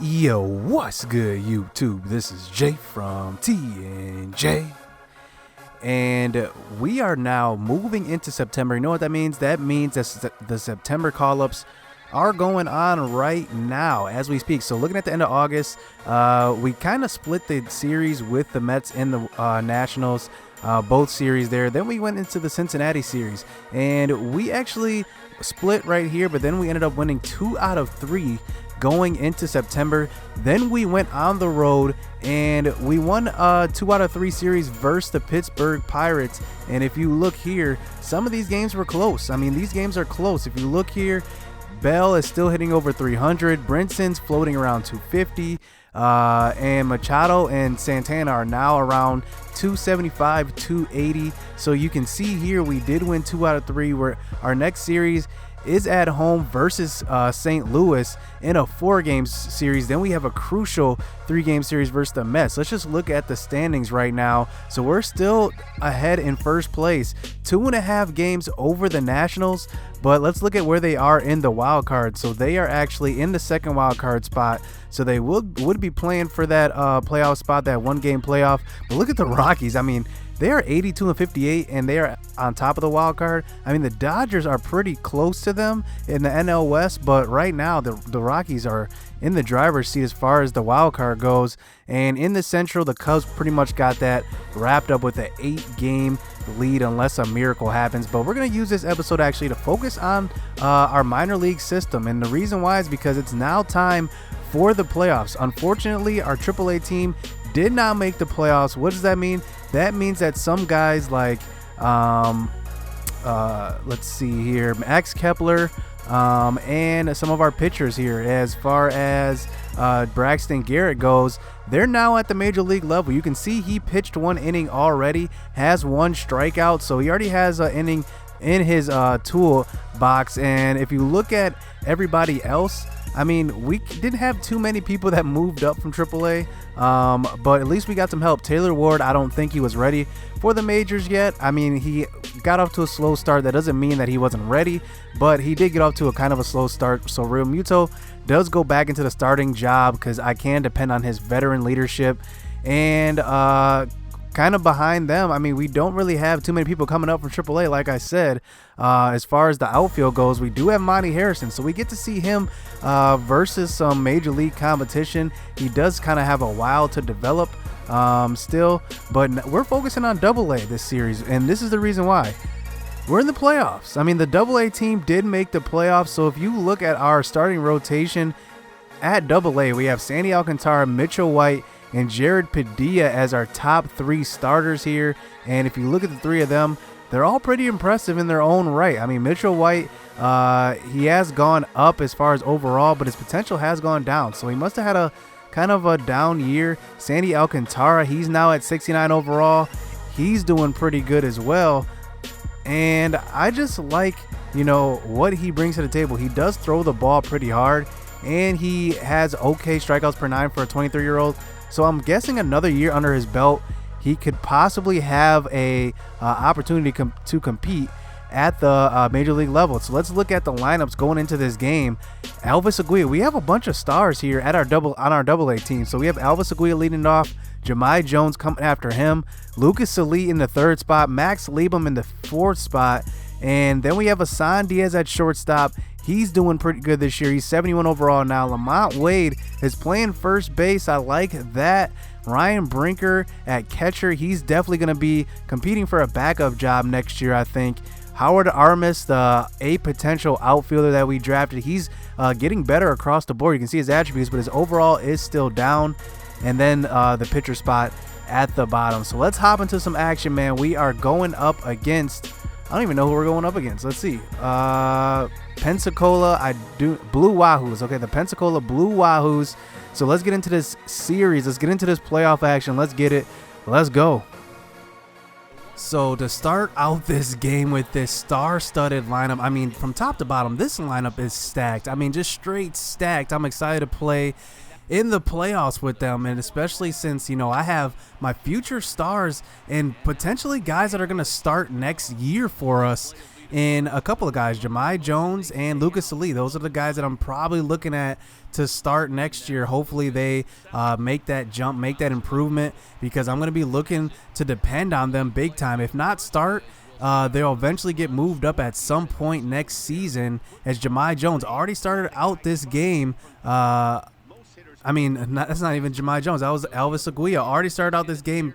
Yo, what's good, YouTube? This is Jay from TNJ, and we are now moving into September. You know what that means? That means that the September call-ups are going on right now as we speak. So looking at the end of August, we kind of split the series with the Mets and the Nationals, both series there. Then we went into the Cincinnati series, and we actually split right here, but then we ended up winning 2 out of 3 going into September. Then we went on the road and we won 2 out of 3 series versus the Pittsburgh Pirates. And if you look here, some of these games were close. I mean, these games are close. If you look here, Bell is still hitting over 300, Brinson's floating around 250, and Machado and Santana are now around 275, 280. So you can see here we did win 2 out of 3. Where our next series is at home versus St. Louis in a 4-game series. Then we have a crucial 3-game series versus the Mets. Let's just look at the standings right now. So we're still ahead in first place, 2.5 games over the Nationals. But let's look at where they are in the wild card. So they are actually in the second wild card spot. So they would be playing for that playoff spot, that 1-game playoff. But look at the Rockies. I mean, they are 82-58, and they are on top of the wild card. I mean, the Dodgers are pretty close to them in the NL West, but right now the Rockies are in the driver's seat as far as the wild card goes. And in the Central, the Cubs pretty much got that wrapped up with an 8-game lead unless a miracle happens. But we're going to use this episode actually to focus on our minor league system. And the reason why is because it's now time for the playoffs. Unfortunately, our AAA team did not make the playoffs. What does that mean? That means that some guys like let's see here, Max Kepler, and some of our pitchers here, as far as Braxton Garrett goes, they're now at the major league level. You can see he pitched 1 inning already, has 1 strikeout, so he already has an inning in his toolbox. And if you look at everybody else, I mean, we didn't have too many people that moved up from AAA, but at least we got some help. Taylor Ward, I don't think he was ready for the majors yet. I mean, he got off to a slow start. That doesn't mean that he wasn't ready, but he did get off to a kind of a slow start. So Real Muto does go back into the starting job because I can depend on his veteran leadership. And kind of behind them, I mean, we don't really have too many people coming up from AAA. Like I said, as far as the outfield goes, we do have Monty Harrison, so we get to see him versus some major league competition. He does kind of have a while to develop still, but we're focusing on AA this series, and this is the reason why. We're in the playoffs. I mean, the AA team did make the playoffs, so if you look at our starting rotation at AA, we have Sandy Alcantara, Mitchell White, and Jared Padilla as our top 3 starters here. And if you look at the 3 of them, they're all pretty impressive in their own right. I mean, Mitchell White, he has gone up as far as overall, but his potential has gone down. So he must have had a kind of a down year. Sandy Alcantara, he's now at 69 overall. He's doing pretty good as well. And I just like, you know, what he brings to the table. He does throw the ball pretty hard, and he has okay strikeouts per 9 for a 23-year-old. So I'm guessing another year under his belt, he could possibly have a opportunity to compete at the major league level. So let's look at the lineups going into this game. Elvis Aguila, we have a bunch of stars here at our AA team. So we have Elvis Aguila leading off, Jahmai Jones coming after him, Lucas Salit in the 3rd spot, Max Liebum in the 4th spot, and then we have Asan Diaz at shortstop. He's doing pretty good this year. He's 71 overall now. Lamont Wade is playing first base. I like that. Ryan Brinker at catcher. He's definitely going to be competing for a backup job next year, I think. Howard Armis, a potential outfielder that we drafted, he's getting better across the board. You can see his attributes, but his overall is still down. And then the pitcher spot at the bottom. So let's hop into some action, man. We are going up against, I don't even know who we're going up against. Let's see. Pensacola, Blue Wahoos. Okay, the Pensacola Blue Wahoos. So let's get into this series. Let's get into this playoff action. Let's get it. Let's go. So to start out this game with this star-studded lineup, I mean, from top to bottom, this lineup is stacked. I mean, just straight stacked. I'm excited to play in the playoffs with them, and especially since, you know, I have my future stars and potentially guys that are going to start next year for us in a couple of guys, Jahmai Jones and Lucas Lee. Those are the guys that I'm probably looking at to start next year. Hopefully they make that jump, make that improvement, because I'm going to be looking to depend on them big time. If not start, they'll eventually get moved up at some point next season, as Jahmai Jones already started out this game. That's not even Jahmai Jones. That was Elvis Aguila. Already started out this game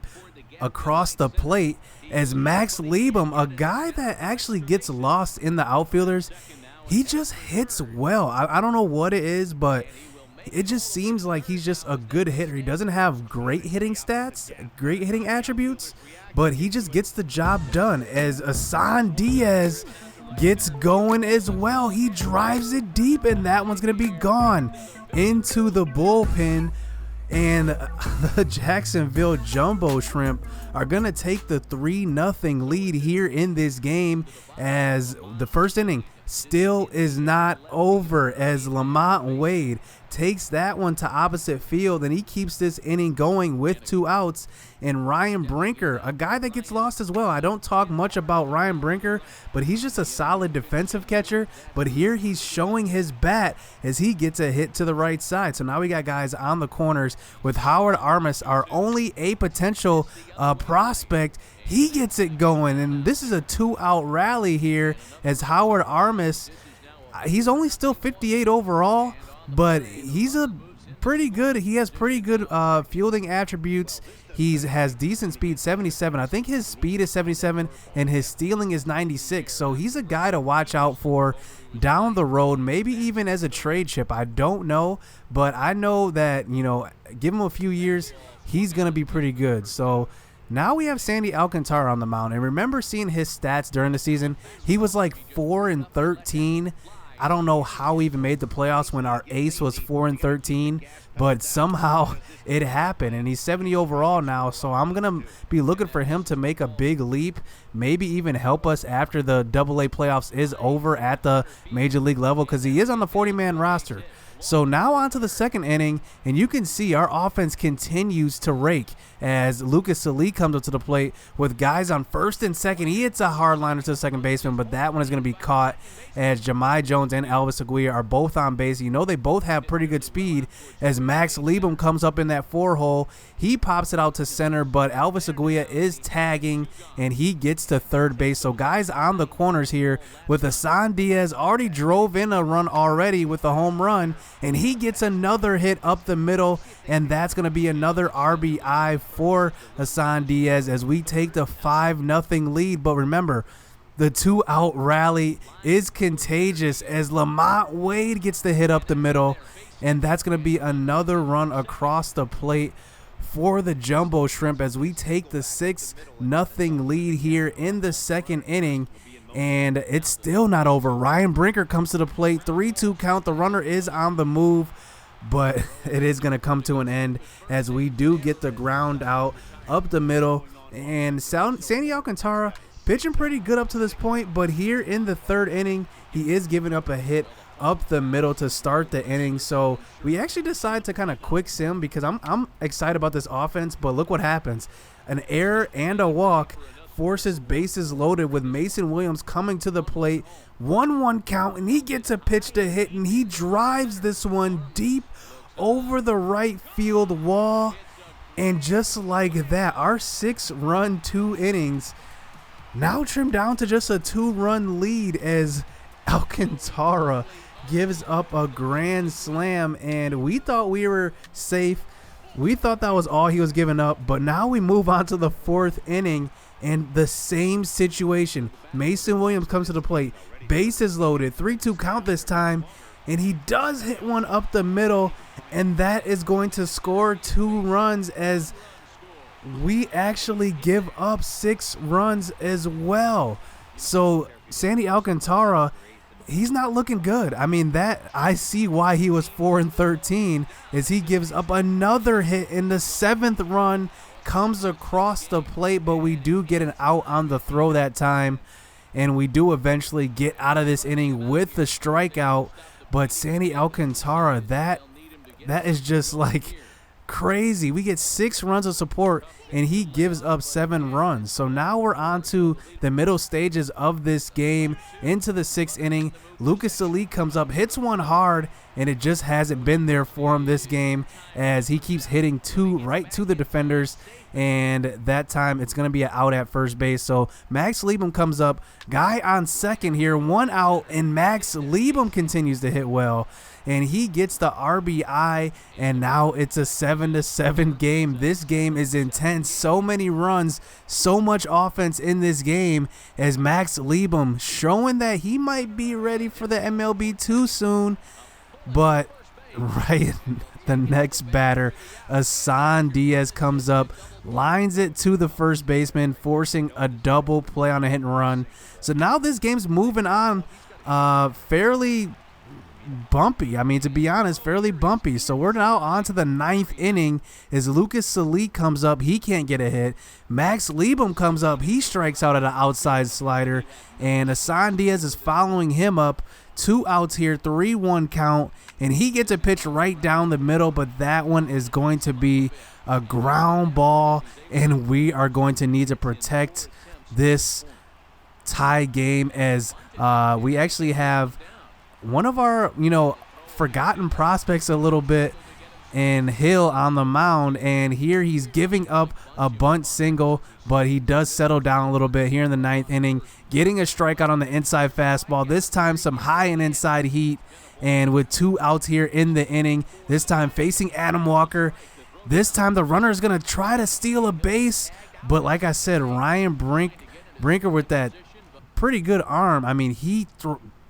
across the plate, as Max Liebum, a guy that actually gets lost in the outfielders, he just hits well. I don't know what it is, but it just seems like he's just a good hitter. He doesn't have great hitting stats, great hitting attributes, but he just gets the job done. As Isan Diaz gets going as well, he drives it deep, and that one's going to be gone into the bullpen. And the Jacksonville Jumbo Shrimp are going to take the 3-0 lead here in this game, as the first inning still is not over, as Lamont Wade takes that one to opposite field, and he keeps this inning going with 2 outs. And Ryan Brinker, a guy that gets lost as well. I don't talk much about Ryan Brinker, but he's just a solid defensive catcher. But here he's showing his bat as he gets a hit to the right side. So now we got guys on the corners with Howard Armas, our only a potential prospect. He gets it going, and this is a 2-out rally here, as Howard Armas, he's only still 58 overall, but he's a pretty good. He has pretty good fielding attributes. He has decent speed, 77. I think his speed is 77, and his stealing is 96. So he's a guy to watch out for down the road, maybe even as a trade chip. I don't know, but I know that, give him a few years, he's going to be pretty good. So now we have Sandy Alcantara on the mound, and remember seeing his stats during the season. He was like 4-13. I don't know how he even made the playoffs when our ace was 4-13, but somehow it happened, and he's 70 overall now. So I'm gonna be looking for him to make a big leap, maybe even help us after the AA playoffs is over at the major league level, because he is on the 40-man roster. So now on to the second inning, and you can see our offense continues to rake as Lucas Lee comes up to the plate with guys on first and second. He hits a hard liner to the second baseman, but that one is going to be caught, as Jahmai Jones and Elvis Aguila are both on base. They both have pretty good speed, as Max Liebum comes up in that 4-hole. He pops it out to center, but Elvis Aguila is tagging, and he gets to third base. So guys on the corners here with Isan Diaz already drove in a run already with a home run, and he gets another hit up the middle, and that's going to be another RBI for Isan Diaz as we take the 5-0 lead. But remember, the 2-out rally is contagious as Lamont Wade gets the hit up the middle, and that's going to be another run across the plate for the Jumbo Shrimp as we take the 6-0 lead here in the second inning. And it's still not over. Ryan Brinker comes to the plate, 3-2 count. The runner is on the move, but it is going to come to an end as we do get the ground out up the middle. And Sandy Alcantara pitching pretty good up to this point, but here in the third inning, he is giving up a hit up the middle to start the inning. So we actually decide to kind of quick sim, because I'm excited about this offense, but look what happens. An error and a walk forces bases loaded with Mason Williams coming to the plate. 1-1 count, and he gets a pitch to hit, and he drives this one deep over the right field wall. And just like that, our 6-run 2 innings now trimmed down to just a 2-run lead as Alcantara gives up a grand slam, and we thought we were safe. We thought that was all he was giving up, but now we move on to the fourth inning, and the same situation. Mason Williams comes to the plate, bases loaded, 3-2 count this time, and he does hit one up the middle, and that is going to score 2 runs as we actually give up 6 runs as well. So Sandy Alcantara, he's not looking good. I mean, that I see why he was 4-13, is he gives up another hit in the 7th run, comes across the plate, but we do get an out on the throw that time, and we do eventually get out of this inning with the strikeout. But Sandy Alcantara, that is just like crazy. We get 6 runs of support, and he gives up 7 runs. So now we're on to the middle stages of this game, into the 6th inning. Lucas Salik comes up, hits one hard, and it just hasn't been there for him this game, as he keeps hitting 2 right to the defenders, and that time it's going to be an out at first base. So Max Liebum comes up, guy on second here, 1 out, and Max Liebum continues to hit well, and he gets the RBI, and now it's a 7-7 game. This game is intense. So many runs, so much offense in this game, as Max Liebum showing that he might be ready for the MLB too soon. But right, the next batter, Asan Diaz, comes up, lines it to the first baseman, forcing a double play on a hit and run. So now this game's moving on fairly bumpy. I mean, to be honest, fairly bumpy. So we're now on to the 9th inning as Lucas Salik comes up. He can't get a hit. Max Liebum comes up. He strikes out at an outside slider, and Asan Diaz is following him up. 2 outs here, 3-1 count, and he gets a pitch right down the middle, but that one is going to be a ground ball, and we are going to need to protect this tie game, as we actually have one of our, forgotten prospects a little bit in Hill on the mound, and here he's giving up a bunt single, but he does settle down a little bit here in the 9th inning, getting a strikeout on the inside fastball, this time some high and inside heat, and with 2 outs here in the inning, this time facing Adam Walker. This time the runner is going to try to steal a base, but like I said, Ryan Brinker with that pretty good arm, I mean, he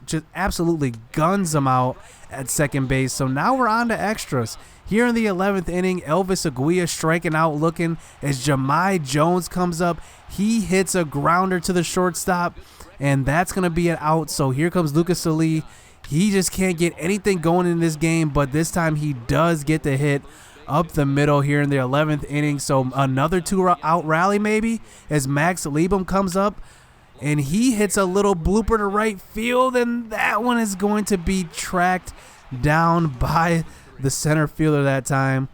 just absolutely guns him out at second base. So now we're on to extras. Here in the 11th inning, Elvis Aguirre striking out looking as Jahmai Jones comes up. He hits a grounder to the shortstop, and that's going to be an out. So here comes Lucas Salik. He just can't get anything going in this game, but this time he does get the hit up the middle here in the 11th inning. So another 2-out rally maybe as Max Liebum comes up, and he hits a little blooper to right field, and that one is going to be tracked down by the center fielder that time.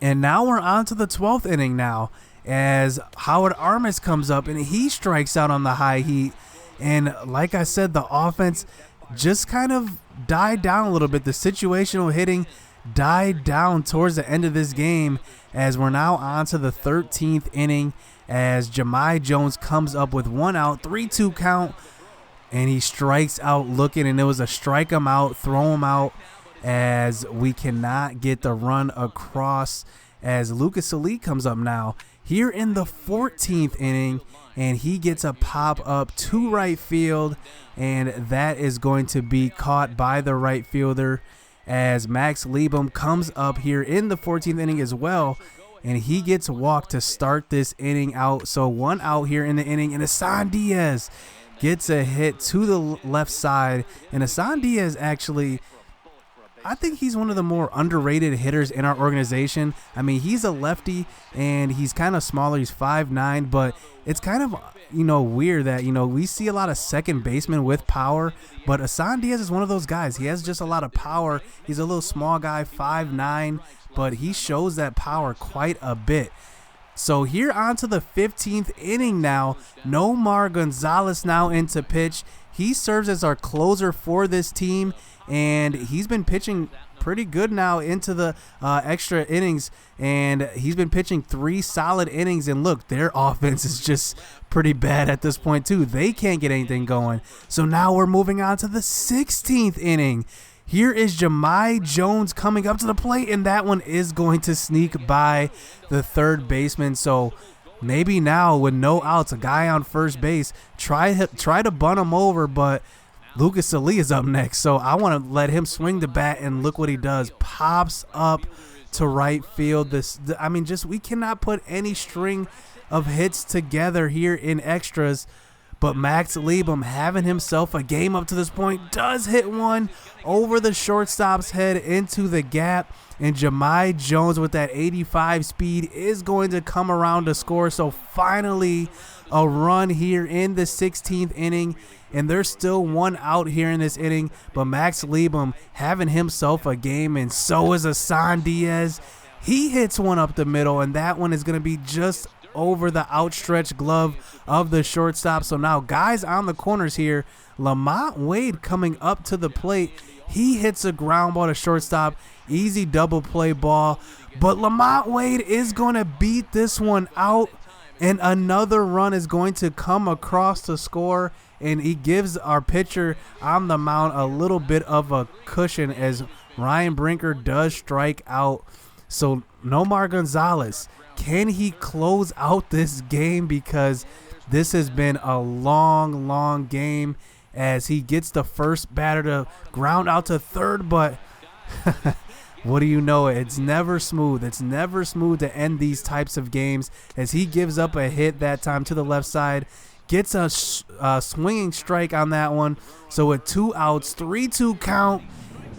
And now we're on to the 12th inning now, as Howard Armas comes up, and he strikes out on the high heat. And like I said, the offense just kind of died down a little bit. The situational hitting died down towards the end of this game, as we're now on to the 13th inning, as Jahmai Jones comes up with 1 out, 3-2 count, and he strikes out looking, and it was a strike him out, throw him out, as we cannot get the run across, as Lucas Salik comes up now here in the 14th inning, and he gets a pop up to right field, and that is going to be caught by the right fielder, as Max Liebum comes up here in the 14th inning as well, and he gets walked to start this inning out. So 1 out here in the inning, and Asan Diaz gets a hit to the left side, and Asan Diaz actually, I think he's one of the more underrated hitters in our organization. I mean, he's a lefty, and he's kind of smaller. He's 5'9", but it's kind of, weird that, we see a lot of second basemen with power, but Asan Diaz is one of those guys. He has just a lot of power. He's a little small guy, 5'9", but he shows that power quite a bit. So here on to the 15th inning now. Nomar Gonzalez now into pitch. He serves as our closer for this team, and he's been pitching pretty good now into the extra innings, and he's been pitching 3 solid innings. And look, their offense is just pretty bad at this point too. They can't get anything going. So now we're moving on to the 16th inning. Here is Jahmai Jones coming up to the plate, and that one is going to sneak by the third baseman. So maybe now with no outs, a guy on first base, try to bunt him over, but Lucas Salik is up next. So I want to let him swing the bat, and look what he does. Pops up to right field. We cannot put any string of hits together here in extras. But Max Liebum, having himself a game up to this point, does hit one over the shortstop's head into the gap. And Jahmai Jones with that 85 speed is going to come around to score. So finally a run here in the 16th inning. And there's still 1 out here in this inning. But Max Liebum having himself a game, and so is Asan Diaz. He hits one up the middle, and that one is going to be just over the outstretched glove of the shortstop. So now guys on the corners here. Lamont Wade coming up to the plate. He hits a ground ball to shortstop. Easy double play ball. But Lamont Wade is going to beat this one out. And another run is going to come across to score. And he gives our pitcher on the mound a little bit of a cushion as Ryan Brinker does strike out. So Nomar Gonzalez, can he close out this game? Because this has been a long, long game as he gets the first batter to ground out to third. But what do you know? It's never smooth. It's never smooth to end these types of games as he gives up a hit that time to the left side. Gets a swinging strike on that one. So with 2 outs, 3-2 count.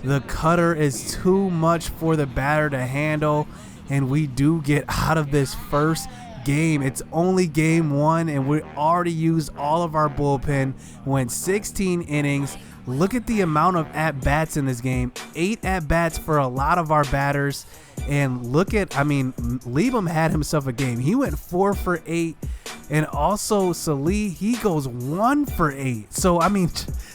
The cutter is too much for the batter to handle. And we do get out of this first game. It's only game 1, and we already used all of our bullpen. Went 16 innings. Look at the amount of at-bats in this game. 8 at-bats for a lot of our batters. And look at, Liebem had himself a game. He went 4 for 8. And also Salih, he goes 1 for 8. So,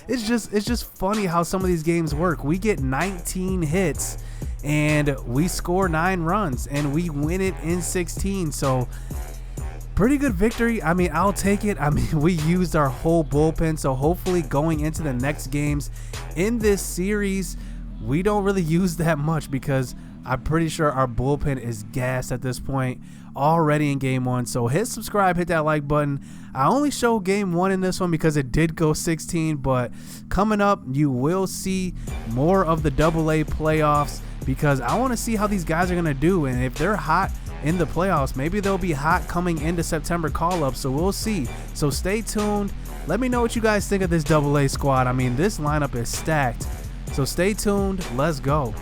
it's just funny how some of these games work. We get 19 hits and we score 9 runs and we win it in 16. So pretty good victory. I'll take it. We used our whole bullpen. So hopefully going into the next games in this series, we don't really use that much because I'm pretty sure our bullpen is gassed at this point already in game 1. So hit subscribe, hit that like button. I only show game 1 in this one because it did go 16, but coming up you will see more of the AA playoffs because I want to see how these guys are going to do, and if they're hot in the playoffs, maybe they'll be hot coming into September call-up. So we'll see. So stay tuned. Let me know what you guys think of this AA squad. This lineup is stacked. So stay tuned. Let's go.